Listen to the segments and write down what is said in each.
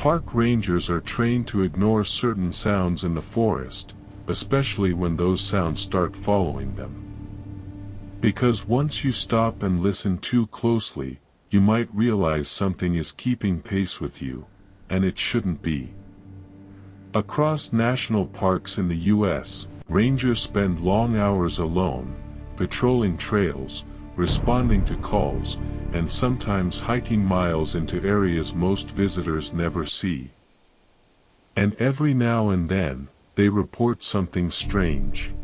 Park rangers are trained to ignore certain sounds in the forest, especially when those sounds start following them. Because once you stop and listen too closely, you might realize something is keeping pace with you, and it shouldn't be. Across national parks in the U.S., rangers spend long hours alone, patrolling trails, responding to calls, and sometimes hiking miles into areas most visitors never see. And every now and then, they report something strange.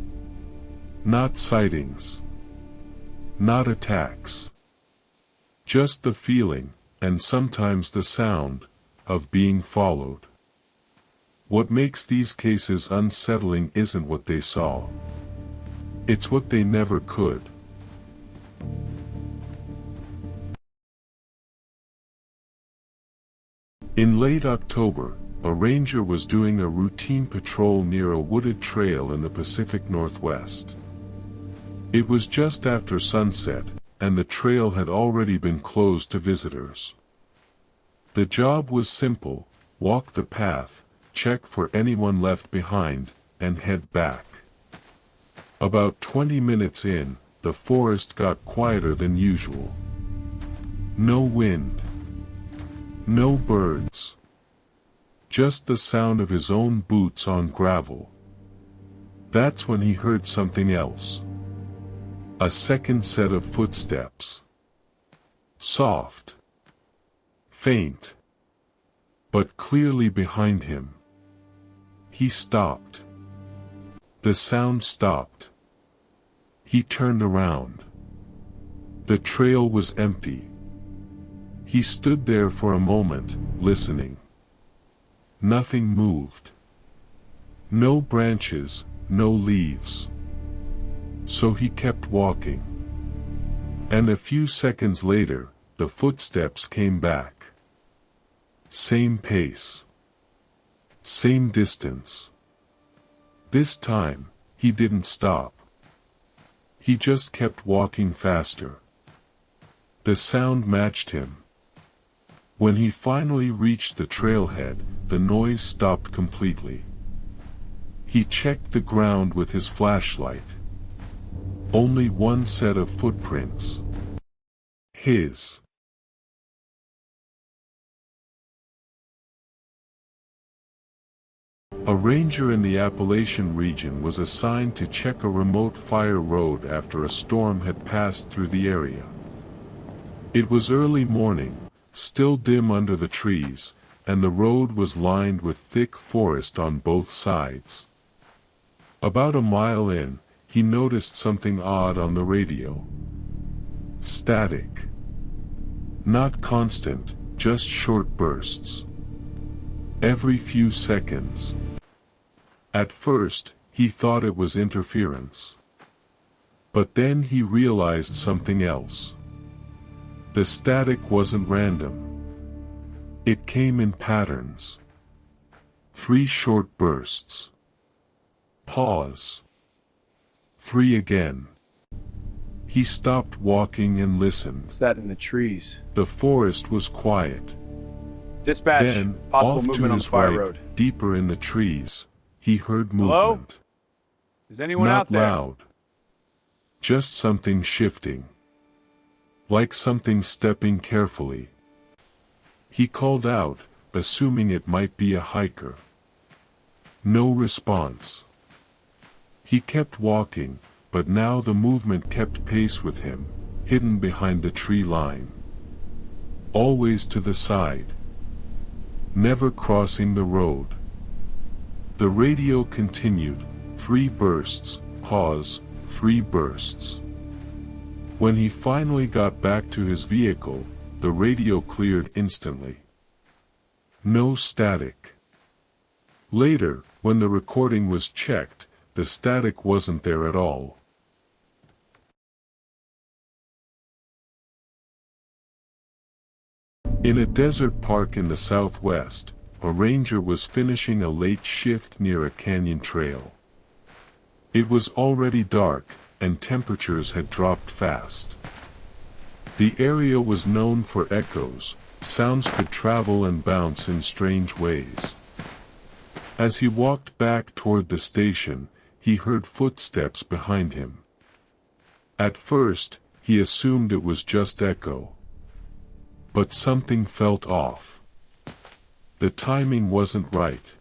Not sightings. Not attacks. Just the feeling, and sometimes the sound, of being followed. What makes these cases unsettling isn't what they saw. It's what they never could. In late October, a ranger was doing a routine patrol near a wooded trail in the Pacific Northwest. It was just after sunset, and the trail had already been closed to visitors. The job was simple: walk the path, check for anyone left behind, and head back. About 20 minutes in, the forest got quieter than usual. No wind. No birds. Just the sound of his own boots on gravel. That's when he heard something else. A second set of footsteps. Soft. Faint. But clearly behind him. He stopped. The sound stopped. He turned around. The trail was empty. He stood there for a moment, listening. Nothing moved. No branches, no leaves. So he kept walking. And a few seconds later, the footsteps came back. Same pace. Same distance. This time, he didn't stop. He just kept walking faster. The sound matched him. When he finally reached the trailhead, the noise stopped completely. He checked the ground with his flashlight. Only one set of footprints. His. A ranger in the Appalachian region was assigned to check a remote fire road after a storm had passed through the area. It was early morning, still dim under the trees, and the road was lined with thick forest on both sides. About a mile in, he noticed something odd on the radio. Static. Not constant, just short bursts. Every few seconds. At first, he thought it was interference. But then he realized something else. The static wasn't random. It came in patterns. 3 short bursts. Pause. 3 again. He stopped walking and listened. What's that in the trees? The forest was quiet. Dispatch. Then, Possible off to movement on the his fire right, road. deeper in the trees, he heard Hello? movement. Is anyone Not out there? loud. Just something shifting. Like something stepping carefully. He called out, assuming it might be a hiker. No response. He kept walking, but now the movement kept pace with him, hidden behind the tree line. Always to the side. Never crossing the road. The radio continued, 3 bursts, pause, 3 bursts. When he finally got back to his vehicle, the radio cleared instantly. No static. Later, when the recording was checked, the static wasn't there at all. In a desert park in the southwest, a ranger was finishing a late shift near a canyon trail. It was already dark, and temperatures had dropped fast. The area was known for echoes, sounds could travel and bounce in strange ways. As he walked back toward the station, he heard footsteps behind him. At first, he assumed it was just echo. But something felt off. The timing wasn't right.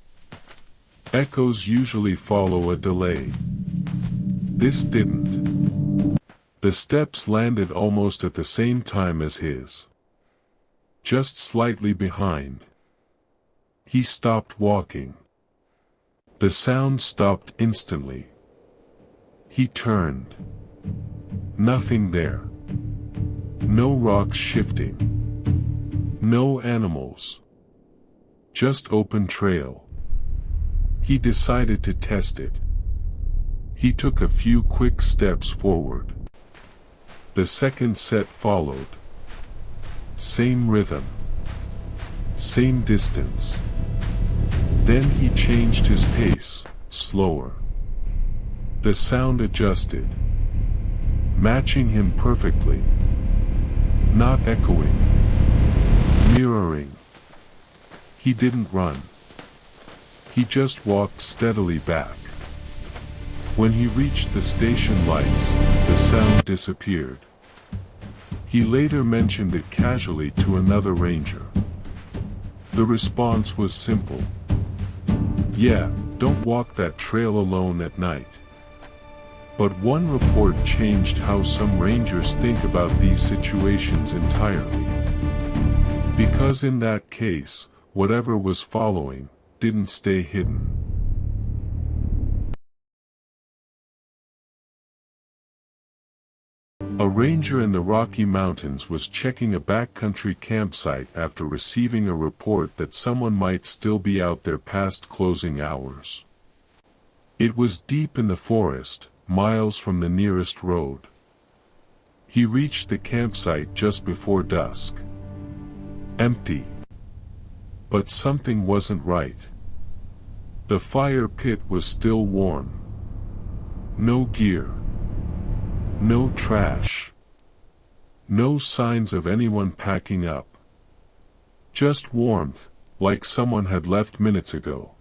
Echoes usually follow a delay. This didn't. The steps landed almost at the same time as his. Just slightly behind. He stopped walking. The sound stopped instantly. He turned. Nothing there. No rocks shifting. No animals. Just open trail. He decided to test it. He took a few quick steps forward. The second set followed. Same rhythm. Same distance. Then he changed his pace, slower. The sound adjusted. Matching him perfectly. Not echoing. Mirroring. He didn't run. He just walked steadily back. When he reached the station lights, the sound disappeared. He later mentioned it casually to another ranger. The response was simple. Yeah, don't walk that trail alone at night. But one report changed how some rangers think about these situations entirely. Because in that case, whatever was following, didn't stay hidden. A ranger in the Rocky Mountains was checking a backcountry campsite after receiving a report that someone might still be out there past closing hours. It was deep in the forest, miles from the nearest road. He reached the campsite just before dusk. Empty. But something wasn't right. The fire pit was still warm. No gear. No trash. No signs of anyone packing up. Just warmth, like someone had left minutes ago.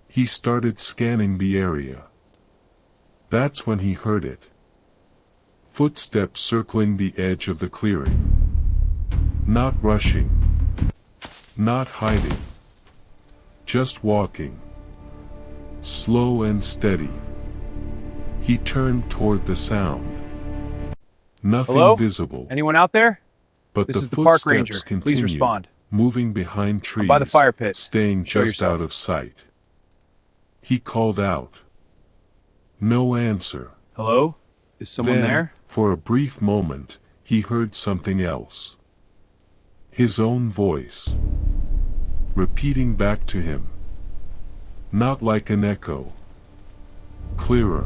He started scanning the area. That's when he heard it. Footsteps circling the edge of the clearing. Not rushing. Not hiding. Just walking. Slow and steady. He turned toward the sound. Nothing Hello? visible. Anyone out there? But This the is the park footsteps ranger. Please continued, respond. moving behind trees, by the fire pit. staying Show just yourself. out of sight. He called out. No answer. Hello? Is someone Then, there? for a brief moment, he heard something else. His own voice. Repeating back to him. Not like an echo. Clearer.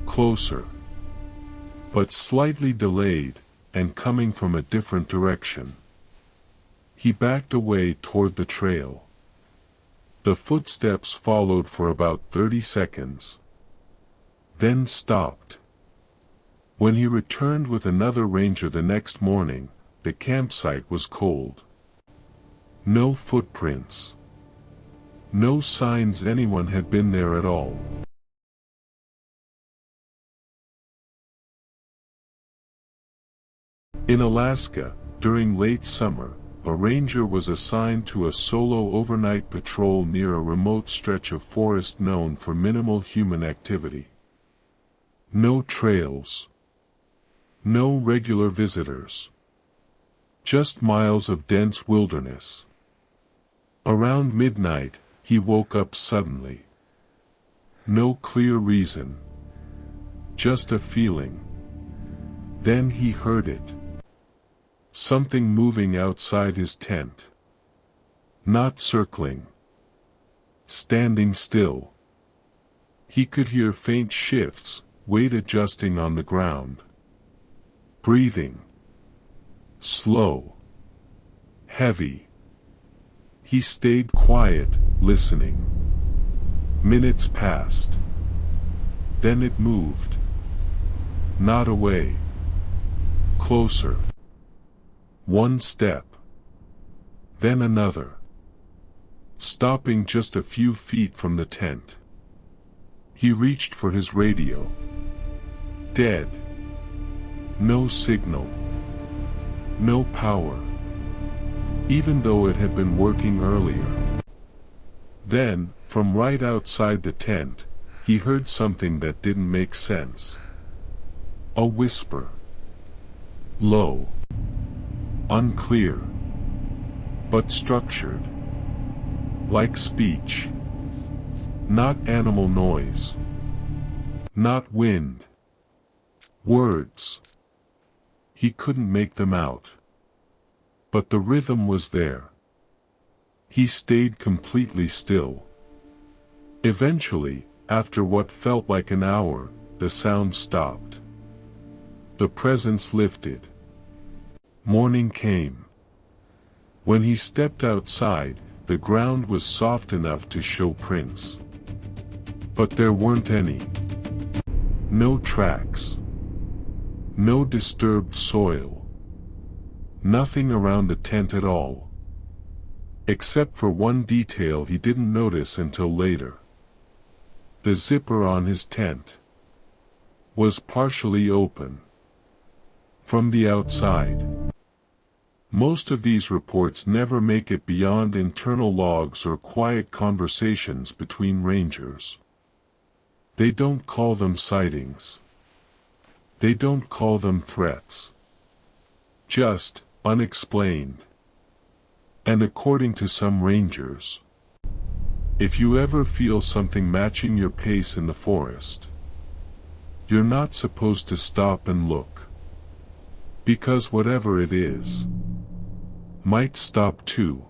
Closer. But slightly delayed, and coming from a different direction. He backed away toward the trail. The footsteps followed for about 30 seconds. Then stopped. When he returned with another ranger the next morning, the campsite was cold. No footprints. No signs anyone had been there at all. In Alaska, during late summer, a ranger was assigned to a solo overnight patrol near a remote stretch of forest known for minimal human activity. No trails. No regular visitors. Just miles of dense wilderness. Around midnight, he woke up suddenly. No clear reason. Just a feeling. Then he heard it. Something moving outside his tent. Not circling. Standing still. He could hear faint shifts, weight adjusting on the ground. Breathing. Slow. Heavy. He stayed quiet, listening. Minutes passed. Then it moved. Not away. Closer. One step. Then another. Stopping just a few feet from the tent. He reached for his radio. Dead. No signal. No power. Even though it had been working earlier. Then, from right outside the tent, he heard something that didn't make sense. A whisper. Low. Unclear. But structured. Like speech. Not animal noise. Not wind. Words. He couldn't make them out. But the rhythm was there. He stayed completely still. Eventually, after what felt like an hour, the sound stopped. The presence lifted. Morning came. When he stepped outside, the ground was soft enough to show prints. But there weren't any. No tracks. No disturbed soil. Nothing around the tent at all. Except for one detail he didn't notice until later. The zipper on his tent was partially open. From the outside. Most of these reports never make it beyond internal logs or quiet conversations between rangers. They don't call them sightings. They don't call them threats. Just, unexplained. And according to some rangers, if you ever feel something matching your pace in the forest, you're not supposed to stop and look. Because whatever it is, might stop too.